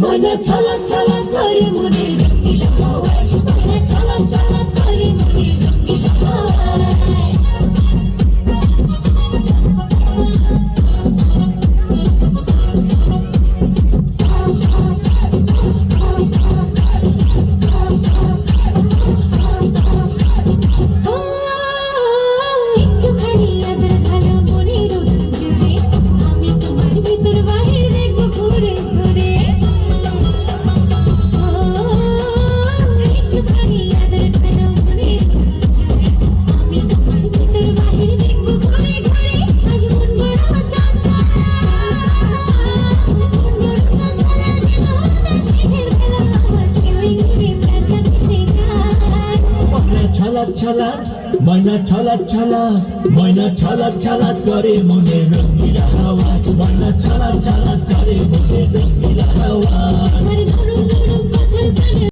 ময়না ছলা ছলা করে মনে রঙিলা হাওয়ায় ময়না ছলা ছলা করে মনে রঙিলা হাওয়ায় একটুখানি আদর ভালো মনে রোদ জুড়ে আমি তোমার ভিতর বাহির দেখবো ঘুরে ঘুরে একটুখানি আদর ভালো মনে রোদ জুড়ে আমি তোমার ভিতর বাহির দেখবো ঘুরে ঘুরে আজ মন বড় চঞ্চলা শীতের বেলা আমার কেউই ঘুরে প্রাণটা ভেসে যায় ময়না ছলা ছলা ময়না ছলা ছলা ময়না ছলা ছলা করে মনে রঙিলা হাওয়া ময়না ছলা ছলা করে মনে রঙিলা হাওয়া আমার নরম নরম